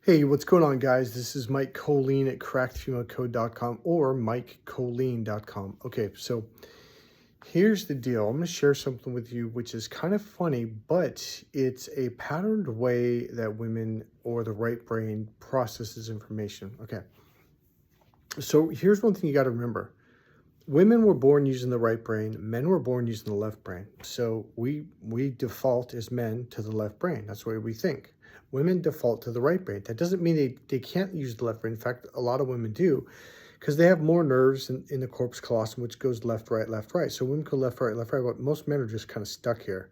Hey, what's going on, guys? This is Mike Kollin at crackedfemalecode.com or MikeKollin.com. Okay, so here's the deal. I'm going to share something with you which is kind of funny, but it's a patterned way that women or the right brain processes information. Okay, so here's one thing you got to remember. Women were born using the right brain. Men were born using the left brain. So we default as men to the left brain. That's the way we think. Women default to the right brain. That doesn't mean they can't use the left brain. In fact, a lot of women do because they have more nerves in the corpus callosum, which goes left, right, left, right. So women go left, right, left, right. But most men are just kind of stuck here.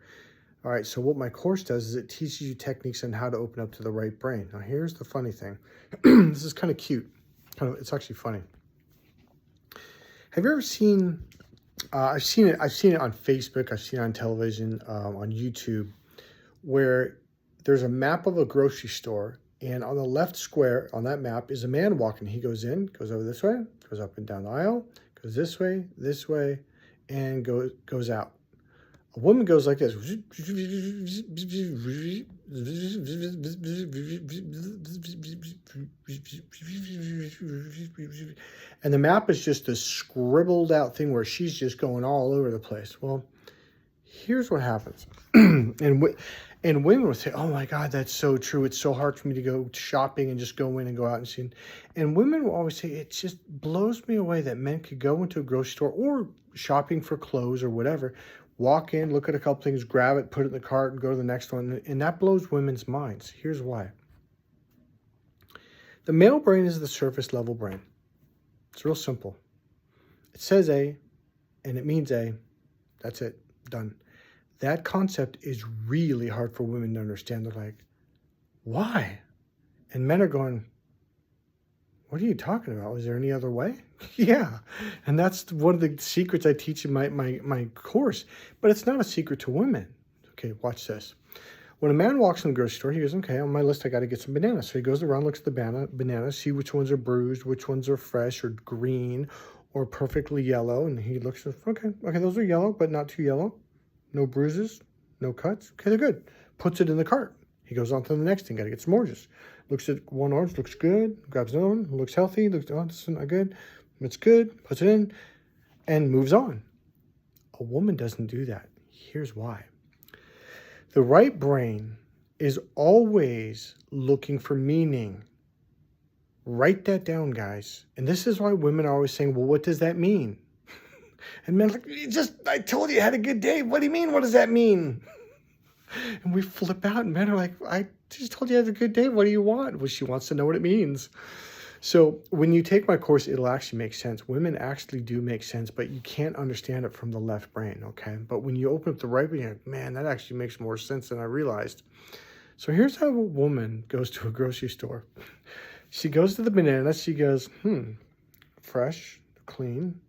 All right, so what my course does is it teaches you techniques on how to open up to the right brain. Now, here's the funny thing. This is kind of cute. It's actually funny. Have you ever seen, I've seen it on Facebook, I've seen it on television, on YouTube, where there's a map of a grocery store, and on the left square on that map is a man walking. He goes in, goes over this way, goes up and down the aisle, goes this way, and goes out. A woman goes like this. And the map is just a scribbled out thing where she's just going all over the place. Well, here's what happens. And women will say, oh my God, that's so true. It's so hard for me to go shopping and just go in and go out and see. And women will always say, it just blows me away that men could go into a grocery store or shopping for clothes or whatever, walk in, look at a couple things, grab it, put it in the cart, and go to the next one. And that blows women's minds. Here's why. The male brain is the surface level brain. It's real simple. It says A, and it means A. That's it. Done. That concept is really hard for women to understand. They're like, why? And men are going, what are you talking about? Is there any other way? Yeah. And that's one of the secrets I teach in my course. But it's not a secret to women. Okay, watch this. When a man walks in the grocery store, he goes, okay, on my list, I got to get some bananas. So he goes around, looks at the bananas, see which ones are bruised, which ones are fresh or green or perfectly yellow. And he looks, okay, those are yellow, but not too yellow. No bruises, no cuts. Okay, they're good. Puts it in the cart. He goes on to the next thing. Got to get some oranges. Looks at one orange, looks good. Grabs another one, looks healthy. Looks, oh, this is not good. It's good. Puts it in and moves on. A woman doesn't do that. Here's why. The right brain is always looking for meaning. Write that down, guys. And this is why women are always saying, well, what does that mean? And men are like, I told you I had a good day. What do you mean? What does that mean? And we flip out and men are like, I just told you I had a good day. What do you want? Well, she wants to know what it means. So when you take my course, it'll actually make sense. Women actually do make sense, but you can't understand it from the left brain, okay? But when you open up the right brain, you're like, man, that actually makes more sense than I realized. So here's how a woman goes to a grocery store. She goes to the bananas. She goes, fresh, clean.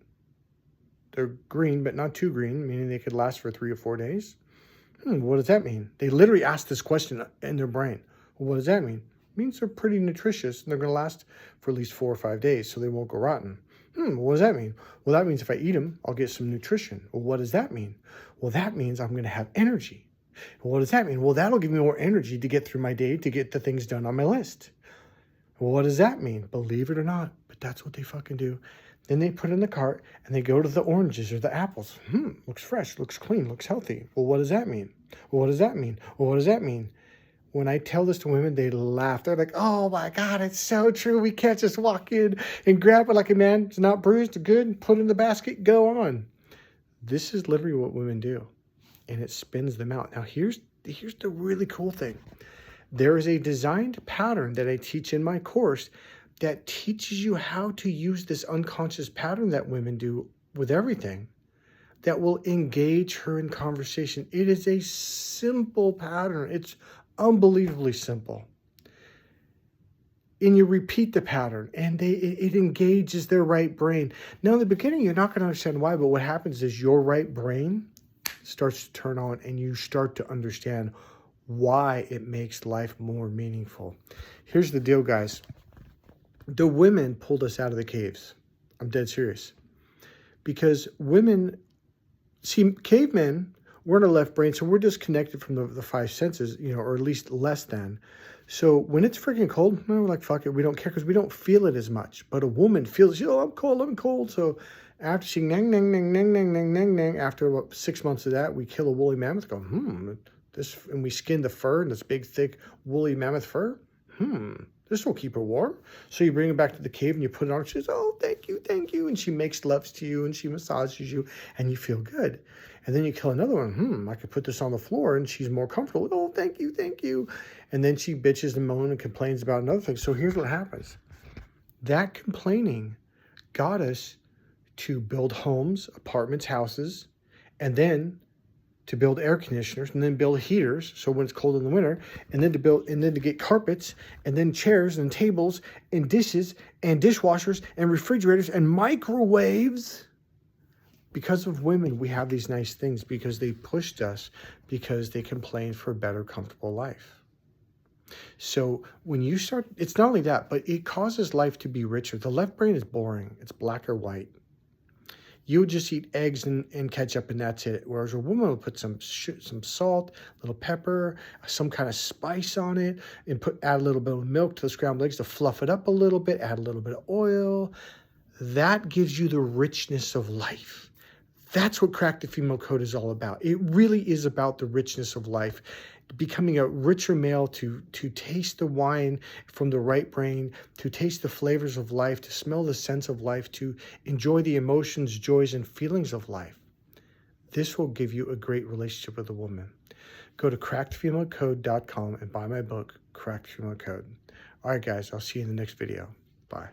They're green, but not too green, meaning they could last for 3 or 4 days. What does that mean? They literally ask this question in their brain. Well, what does that mean? It means they're pretty nutritious and they're going to last for at least 4 or 5 days, so they won't go rotten. What does that mean? Well, that means if I eat them, I'll get some nutrition. Well, what does that mean? Well, that means I'm going to have energy. Well, what does that mean? Well, that'll give me more energy to get through my day, to get the things done on my list. Well, what does that mean? Believe it or not, but that's what they fucking do. Then they put it in the cart and they go to the oranges or the apples. Looks fresh, looks clean, looks healthy. Well, what does that mean? Well, what does that mean? Well, what does that mean? When I tell this to women, they laugh. They're like, oh my God, it's so true. We can't just walk in and grab it like a man. It's not bruised, good, put it in the basket, go on. This is literally what women do. And it spins them out. Now, here's the really cool thing. There is a designed pattern that I teach in my course that teaches you how to use this unconscious pattern that women do with everything that will engage her in conversation. It is a simple pattern. It's unbelievably simple. And you repeat the pattern and it engages their right brain. Now, in the beginning, you're not going to understand why, but what happens is your right brain starts to turn on and you start to understand why it makes life more meaningful. Here's the deal, guys. The women pulled us out of the caves. I'm dead serious. Because women, see, cavemen, we're in our left brain, so we're disconnected from the 5 senses, or at least less than. So when it's freaking cold, we're like, fuck it, we don't care because we don't feel it as much. But a woman feels, oh, I'm cold. So after she nang, nang, nang, nang, nang, nang, nang, nang, after about 6 months of that, we kill a woolly mammoth, go, and we skin the fur, and this big, thick, woolly mammoth fur. This will keep her warm. So you bring her back to the cave and you put it on. She says, oh, thank you, thank you. And she makes loves to you and she massages you and you feel good. And then you kill another one. I could put this on the floor and she's more comfortable. Oh, thank you, thank you. And then she bitches and moans and complains about another thing. So here's what happens. That complaining got us to build homes, apartments, houses, and then to build air conditioners, and then build heaters, so when it's cold in the winter, and then to get carpets, and then chairs and tables and dishes and dishwashers and refrigerators and microwaves. Because of women, we have these nice things because they pushed us, because they complained for a better, comfortable life. So when you start, it's not only that, but it causes life to be richer. The left brain is boring. It's black or white. You would just eat eggs and ketchup and that's it. Whereas a woman will put some salt, a little pepper, some kind of spice on it, and add a little bit of milk to the scrambled eggs to fluff it up a little bit, add a little bit of oil. That gives you the richness of life. That's what Crack the Female Code is all about. It really is about the richness of life. Becoming a richer male to taste the wine from the right brain, to taste the flavors of life, to smell the scents of life, to enjoy the emotions, joys, and feelings of life. This will give you a great relationship with a woman. Go to crackedfemalecode.com and buy my book, Cracked Female Code. All right, guys, I'll see you in the next video. Bye.